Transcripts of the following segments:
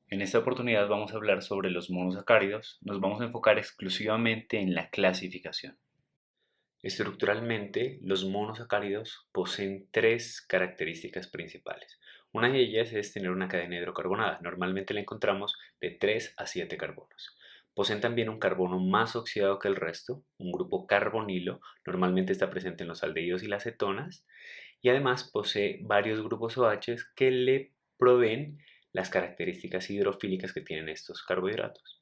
En esta oportunidad vamos a hablar sobre los monosacáridos. Nos vamos a enfocar exclusivamente en la clasificación. Estructuralmente, los monosacáridos poseen tres características principales. Una de ellas es tener una cadena hidrocarbonada. Normalmente la encontramos de 3 a 7 carbonos. Poseen también un carbono más oxidado que el resto, un grupo carbonilo, normalmente está presente en los aldehídos y las cetonas, y además posee varios grupos OH que le proveen las características hidrofílicas que tienen estos carbohidratos.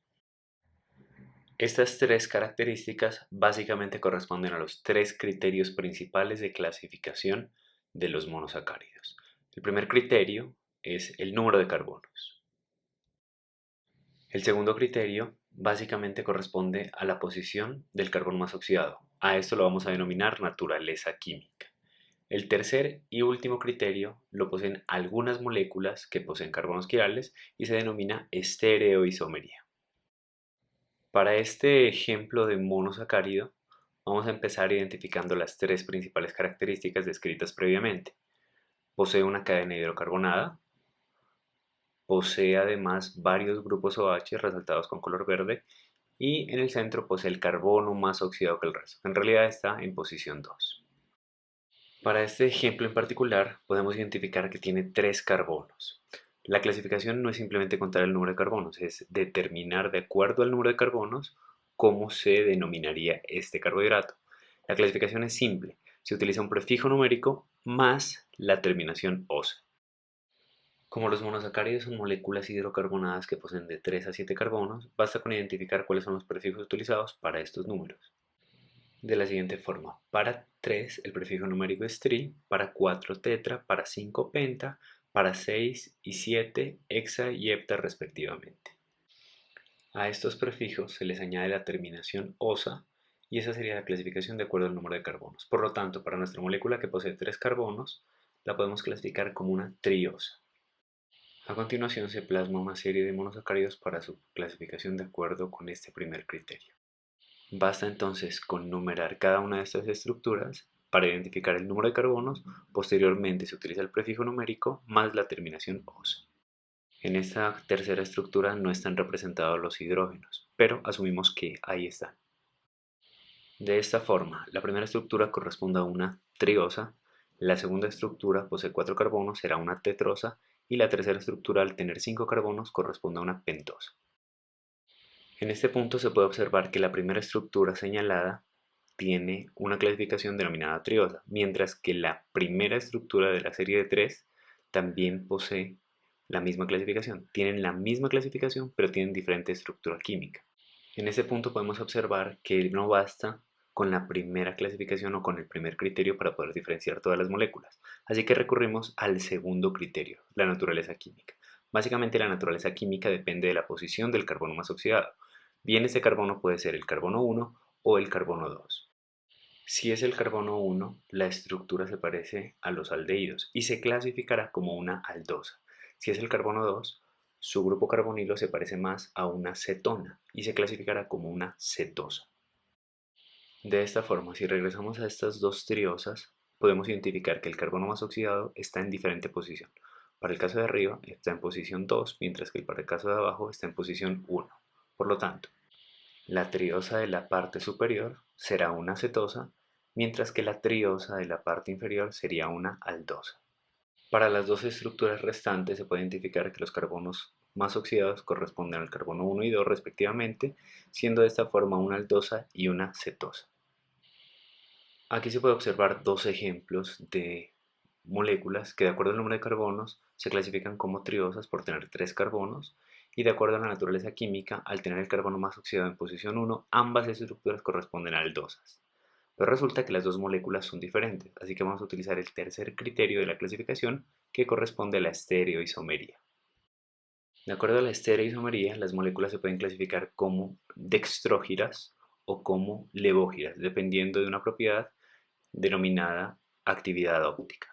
Estas tres características básicamente corresponden a los tres criterios principales de clasificación de los monosacáridos. El primer criterio es el número de carbonos. El segundo criterio básicamente corresponde a la posición del carbono más oxidado. A esto lo vamos a denominar naturaleza química. El tercer y último criterio lo poseen algunas moléculas que poseen carbonos quirales y se denomina estereoisomería. Para este ejemplo de monosacárido, vamos a empezar identificando las tres principales características descritas previamente. Posee una cadena hidrocarbonada, posee además varios grupos OH resaltados con color verde y en el centro posee el carbono más oxidado que el resto, que en realidad está en posición 2. Para este ejemplo en particular, podemos identificar que tiene tres carbonos. La clasificación no es simplemente contar el número de carbonos, es determinar de acuerdo al número de carbonos cómo se denominaría este carbohidrato. La clasificación es simple, se utiliza un prefijo numérico más la terminación osa. Como los monosacáridos son moléculas hidrocarbonadas que poseen de 3 a 7 carbonos, basta con identificar cuáles son los prefijos utilizados para estos números. De la siguiente forma: para 3 el prefijo numérico es tri, para 4 tetra, para 5 penta, para 6 y 7 hexa y hepta respectivamente. A estos prefijos se les añade la terminación osa y esa sería la clasificación de acuerdo al número de carbonos. Por lo tanto, para nuestra molécula que posee 3 carbonos, la podemos clasificar como una triosa. A continuación se plasma una serie de monosacáridos para su clasificación de acuerdo con este primer criterio. Basta entonces con numerar cada una de estas estructuras para identificar el número de carbonos. Posteriormente se utiliza el prefijo numérico más la terminación osa. En esta tercera estructura no están representados los hidrógenos, pero asumimos que ahí están. De esta forma, la primera estructura corresponde a una triosa, la segunda estructura posee 4 carbonos, será una tetrosa, y la tercera estructura, al tener 5 carbonos, corresponde a una pentosa. En este punto se puede observar que la primera estructura señalada tiene una clasificación denominada triosa, mientras que la primera estructura de la serie de 3 también posee la misma clasificación. Tienen la misma clasificación, pero tienen diferente estructura química. En este punto podemos observar que no basta con la primera clasificación o con el primer criterio para poder diferenciar todas las moléculas. Así que recurrimos al segundo criterio, la naturaleza química. Básicamente la naturaleza química depende de la posición del carbono más oxidado. Bien, este carbono puede ser el carbono 1 o el carbono 2. Si es el carbono 1, la estructura se parece a los aldehídos y se clasificará como una aldosa. Si es el carbono 2, su grupo carbonilo se parece más a una cetona y se clasificará como una cetosa. De esta forma, si regresamos a estas dos triosas, podemos identificar que el carbono más oxidado está en diferente posición. Para el caso de arriba está en posición 2, mientras que para el caso de abajo está en posición 1. Por lo tanto, la triosa de la parte superior será una cetosa, mientras que la triosa de la parte inferior sería una aldosa. Para las dos estructuras restantes se puede identificar que los carbonos más oxidados corresponden al carbono 1 y 2 respectivamente, siendo de esta forma una aldosa y una cetosa. Aquí se puede observar dos ejemplos de moléculas que, de acuerdo al número de carbonos, se clasifican como triosas por tener 3 carbonos, y de acuerdo a la naturaleza química, al tener el carbono más oxidado en posición 1, ambas estructuras corresponden a aldosas. Pero resulta que las dos moléculas son diferentes, así que vamos a utilizar el tercer criterio de la clasificación, que corresponde a la estereoisomería. De acuerdo a la estereoisomería, las moléculas se pueden clasificar como dextrógiras o como levógiras, dependiendo de una propiedad denominada actividad óptica.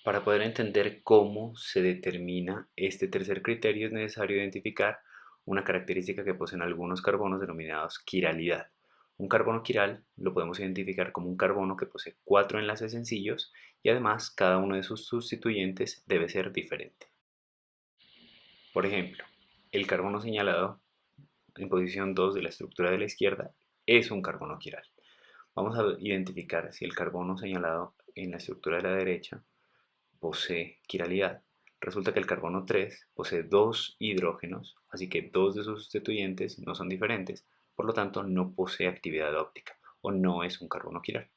Para poder entender cómo se determina este tercer criterio es necesario identificar una característica que poseen algunos carbonos denominados quiralidad. Un carbono quiral lo podemos identificar como un carbono que posee 4 enlaces sencillos y además cada uno de sus sustituyentes debe ser diferente. Por ejemplo, el carbono señalado en posición 2 de la estructura de la izquierda es un carbono quiral. Vamos a identificar si el carbono señalado en la estructura de la derecha posee quiralidad. Resulta que el carbono 3 posee dos hidrógenos, así que dos de sus sustituyentes no son diferentes, por lo tanto no posee actividad óptica o no es un carbono quiral.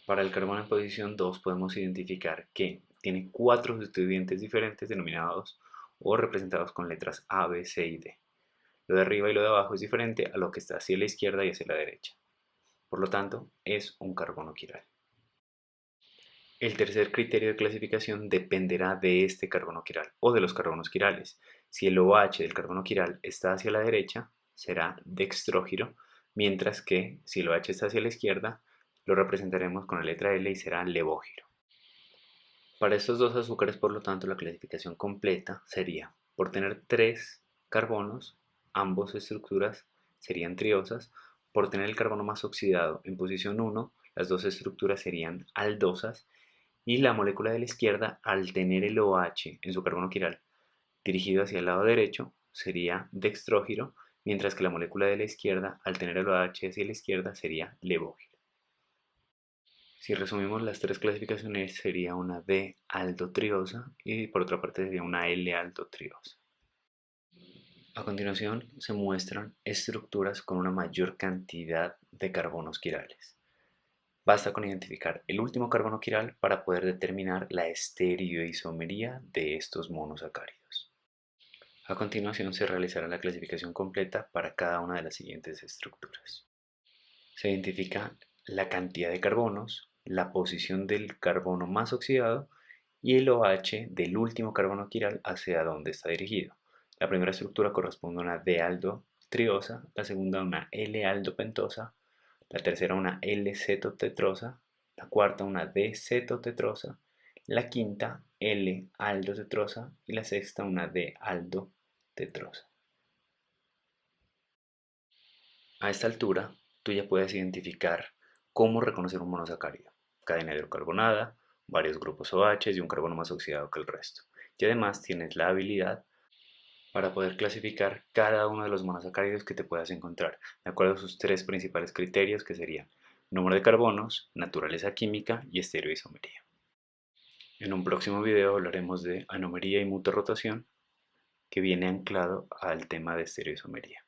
Para el carbono en posición 2 podemos identificar que tiene cuatro sustituyentes diferentes denominados o representados con letras A, B, C y D. Lo de arriba y lo de abajo es diferente a lo que está hacia la izquierda y hacia la derecha. Por lo tanto, es un carbono quiral. El tercer criterio de clasificación dependerá de este carbono quiral o de los carbonos quirales. Si el OH del carbono quiral está hacia la derecha, será dextrógiro, mientras que si el OH está hacia la izquierda, lo representaremos con la letra L y será levógiro. Para estos dos azúcares, por lo tanto, la clasificación completa sería, por tener tres carbonos, ambos estructuras serían triosas. Por tener el carbono más oxidado en posición 1, las dos estructuras serían aldosas. Y la molécula de la izquierda, al tener el OH en su carbono quiral dirigido hacia el lado derecho, sería dextrógiro, mientras que la molécula de la izquierda, al tener el OH hacia la izquierda, sería levógiro. Si resumimos las tres clasificaciones, sería una D-aldotriosa y por otra parte sería una L-aldotriosa. A continuación se muestran estructuras con una mayor cantidad de carbonos quirales. Basta con identificar el último carbono quiral para poder determinar la estereoisomería de estos monosacáridos. A continuación se realizará la clasificación completa para cada una de las siguientes estructuras. Se identifica la cantidad de carbonos, la posición del carbono más oxidado y el OH del último carbono quiral hacia donde está dirigido. La primera estructura corresponde a una D-aldotriosa, la segunda a una L-aldopentosa, la tercera una L-cetotetrosa, la cuarta una D-cetotetrosa, la quinta L-aldotetrosa y la sexta una D-aldotetrosa. A esta altura, tú ya puedes identificar cómo reconocer un monosacárido, cadena hidrocarbonada, varios grupos OH y un carbono más oxidado que el resto. Y además tienes la habilidad para poder clasificar cada uno de los monosacáridos que te puedas encontrar, de acuerdo a sus tres principales criterios que serían número de carbonos, naturaleza química y estereoisomería. En un próximo video hablaremos de anomería y mutorrotación, que viene anclado al tema de estereoisomería.